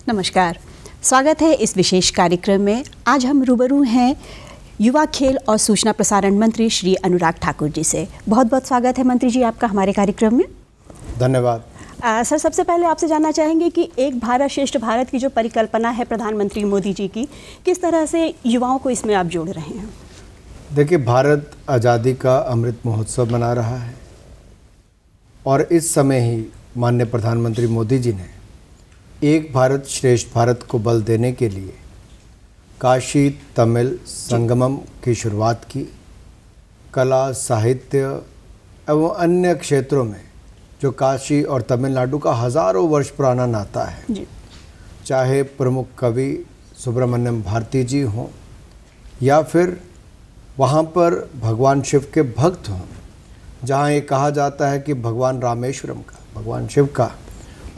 नमस्कार, स्वागत है इस विशेष कार्यक्रम में। आज हम रूबरू हैं युवा खेल और सूचना प्रसारण मंत्री श्री अनुराग ठाकुर जी से। बहुत बहुत स्वागत है मंत्री जी आपका हमारे कार्यक्रम में। धन्यवाद। सर, सबसे पहले आपसे जानना चाहेंगे कि एक भारत श्रेष्ठ भारत की जो परिकल्पना है प्रधानमंत्री मोदी जी की, किस तरह से युवाओं को इसमें आप जोड़ रहे हैं? देखिए, भारत आज़ादी का अमृत महोत्सव मना रहा है और इस समय ही माननीय प्रधानमंत्री मोदी जी ने एक भारत श्रेष्ठ भारत को बल देने के लिए काशी तमिल संगमम की शुरुआत की। कला, साहित्य एवं अन्य क्षेत्रों में जो काशी और तमिलनाडु का हज़ारों वर्ष पुराना नाता है जी। चाहे प्रमुख कवि सुब्रमण्यम भारती जी हों या फिर वहाँ पर भगवान शिव के भक्त हों, जहाँ ये कहा जाता है कि भगवान रामेश्वरम का, भगवान शिव का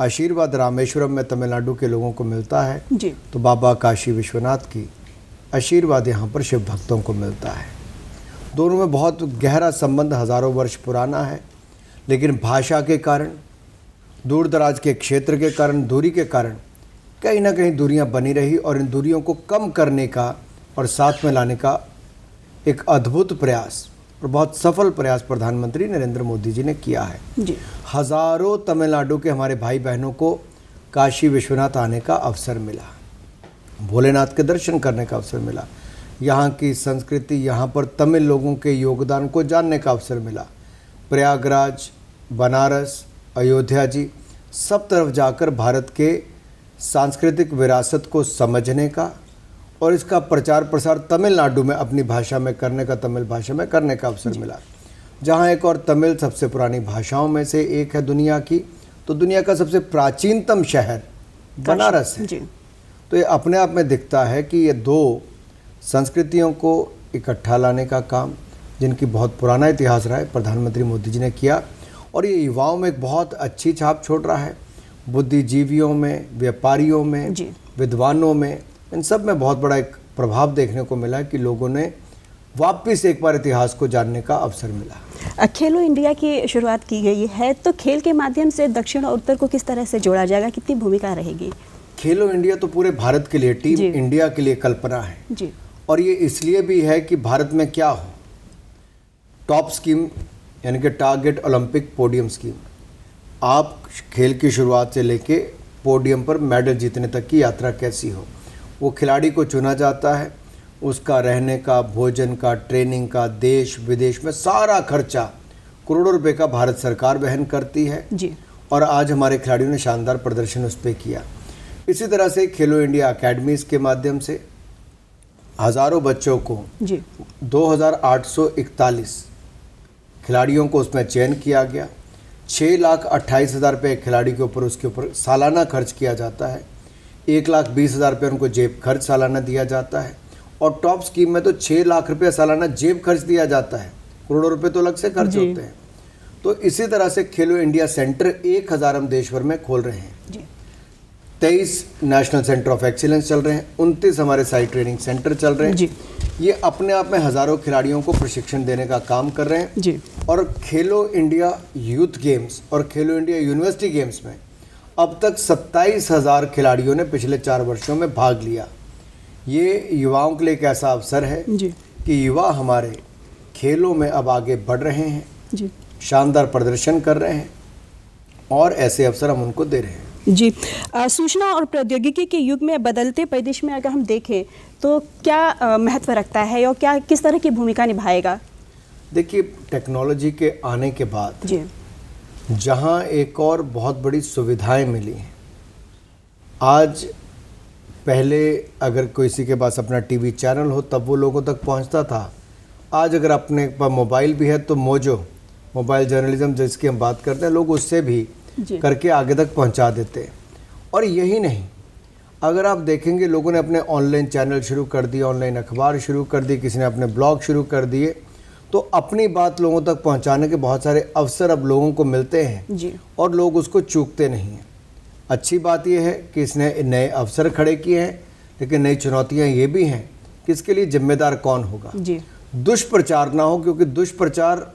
आशीर्वाद रामेश्वरम में तमिलनाडु के लोगों को मिलता है जी। तो बाबा काशी विश्वनाथ की आशीर्वाद यहाँ पर शिव भक्तों को मिलता है। दोनों में बहुत गहरा संबंध हज़ारों वर्ष पुराना है, लेकिन भाषा के कारण, दूर दराज के क्षेत्र के कारण, दूरी के कारण कहीं ना कहीं दूरियां बनी रही और इन दूरियों को कम करने का और साथ में लाने का एक अद्भुत प्रयास और बहुत सफल प्रयास प्रधानमंत्री नरेंद्र मोदी जी ने किया है जी। हज़ारों तमिलनाडु के हमारे भाई बहनों को काशी विश्वनाथ आने का अवसर मिला, भोलेनाथ के दर्शन करने का अवसर मिला, यहाँ की संस्कृति, यहाँ पर तमिल लोगों के योगदान को जानने का अवसर मिला। प्रयागराज, बनारस, अयोध्या जी, सब तरफ जाकर भारत के सांस्कृतिक विरासत को समझने का और इसका प्रचार प्रसार तमिलनाडु में अपनी भाषा में करने का, तमिल भाषा में करने का अवसर मिला। जहाँ एक और तमिल सबसे पुरानी भाषाओं में से एक है दुनिया की, तो दुनिया का सबसे प्राचीनतम शहर बनारस है। तो ये अपने आप में दिखता है कि ये दो संस्कृतियों को इकट्ठा लाने का काम, जिनकी बहुत पुराना इतिहास रहा है, प्रधानमंत्री मोदी जी ने किया और ये युवाओं में एक बहुत अच्छी छाप छोड़ रहा है। बुद्धिजीवियों में, व्यापारियों में, विद्वानों में, इन सब में बहुत बड़ा एक प्रभाव देखने को मिला है कि लोगों ने वापस एक बार इतिहास को जानने का अवसर मिला। खेलो इंडिया की शुरुआत की गई है, तो खेल के माध्यम से दक्षिण और उत्तर को किस तरह से जोड़ा जाएगा, कितनी भूमिका रहेगी? खेलो इंडिया तो पूरे भारत के लिए, टीम इंडिया के लिए कल्पना है जी। और ये इसलिए भी है कि भारत में क्या हो, टॉप स्कीम यानी कि टारगेट ओलंपिक पोडियम स्कीम, आप खेल की शुरुआत से लेके पोडियम पर मेडल जीतने तक की यात्रा कैसी हो, वो खिलाड़ी को चुना जाता है, उसका रहने का, भोजन का, ट्रेनिंग का, देश विदेश में सारा खर्चा करोड़ों रुपए का भारत सरकार वहन करती है जी। और आज हमारे खिलाड़ियों ने शानदार प्रदर्शन उस पर किया। इसी तरह से खेलो इंडिया अकेडमीज़ के माध्यम से हज़ारों बच्चों को जी 2841 खिलाड़ियों को उसमें चयन किया गया। 6,28,000 रुपये खिलाड़ी के ऊपर, उसके ऊपर सालाना खर्च किया जाता है। 1,20,000 रुपये उनको जेब खर्च सालाना दिया जाता है और टॉप स्कीम में तो 6 लाख रुपये सालाना जेब खर्च दिया जाता है, करोड़ों रुपए तो अलग से खर्च होते हैं। तो इसी तरह से खेलो इंडिया सेंटर 1,000 हम देश भर में खोल रहे हैं जी। 23 नेशनल सेंटर ऑफ एक्सीलेंस चल रहे हैं, 29 हमारे साइट ट्रेनिंग सेंटर चल रहे हैं जी। ये अपने आप में हज़ारों खिलाड़ियों को प्रशिक्षण देने का काम कर रहे हैं जी। और खेलो इंडिया यूथ गेम्स और खेलो इंडिया यूनिवर्सिटी गेम्स में अब तक 27,000 खिलाड़ियों ने पिछले 4 वर्षों में भाग लिया। ये युवाओं के लिए एक ऐसा अवसर है जी। कि युवा हमारे खेलों में अब आगे बढ़ रहे हैं जी। शानदार प्रदर्शन कर रहे हैं और ऐसे अवसर हम उनको दे रहे हैं जी। सूचना और प्रौद्योगिकी के युग में बदलते परिदृश्य में अगर हम देखें तो क्या महत्व रखता है और क्या किस तरह की भूमिका निभाएगा? देखिए, टेक्नोलॉजी के आने के बाद जी। जहाँ एक और बहुत बड़ी सुविधाएं मिली हैं। आज पहले अगर किसी के पास अपना टीवी चैनल हो तब वो लोगों तक पहुंचता था। आज अगर अपने पास मोबाइल भी है तो मोजो मोबाइल जर्नलिज्म जिसकी हम बात करते हैं, लोग उससे भी करके आगे तक पहुंचा देते हैं। और यही नहीं, अगर आप देखेंगे लोगों ने अपने ऑनलाइन चैनल शुरू कर दिए, ऑनलाइन अखबार शुरू कर दिए, किसी ने अपने ब्लॉग शुरू कर दिए, तो अपनी बात लोगों तक पहुंचाने के बहुत सारे अवसर अब लोगों को मिलते हैं जी। और लोग उसको चूकते नहीं हैं। अच्छी बात यह है कि इसने नए अवसर खड़े किए हैं, लेकिन नई चुनौतियां ये भी हैं कि इसके लिए जिम्मेदार कौन होगा। जी। दुष्प्रचार ना हो, क्योंकि दुष्प्रचार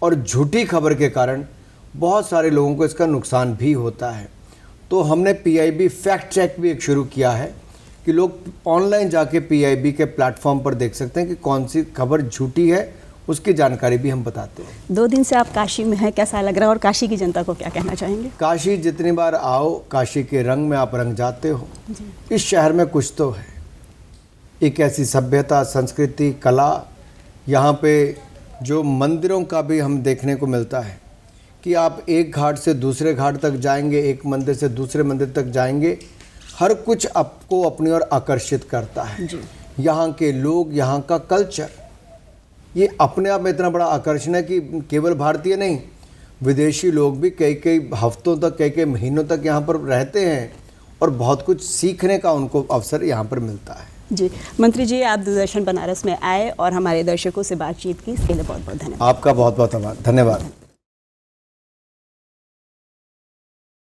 और झूठी खबर के कारण बहुत सारे लोगों को इसका नुकसान भी होता है। तो हमने पीआईबी फैक्ट चेक भी एक शुरू किया है कि लोग ऑनलाइन जाके पीआईबी के प्लेटफॉर्म पर देख सकते हैं कि कौन सी खबर झूठी है, उसकी जानकारी भी हम बताते हैं। 2 दिन से आप काशी में हैं, कैसा लग रहा है और काशी की जनता को क्या कहना चाहेंगे? काशी जितनी बार आओ, काशी के रंग में आप रंग जाते हो। इस शहर में कुछ तो है, एक ऐसी सभ्यता, संस्कृति, कला, यहाँ पे जो मंदिरों का भी हम देखने को मिलता है कि आप एक घाट से दूसरे घाट तक जाएंगे, एक मंदिर से दूसरे मंदिर तक जाएंगे, हर कुछ आपको अपनी ओर आकर्षित करता है। यहाँ के लोग, यहाँ का कल्चर, ये अपने आप में इतना बड़ा आकर्षण है कि केवल भारतीय नहीं, विदेशी लोग भी कई हफ्तों तक, कई महीनों तक यहाँ पर रहते हैं और बहुत कुछ सीखने का उनको अवसर यहाँ पर मिलता है। जी मंत्री जी, आप दूरदर्शन बनारस में आए और हमारे दर्शकों से बातचीत की, इसके लिए बहुत बहुत धन्यवाद। आपका बहुत बहुत धन्यवाद।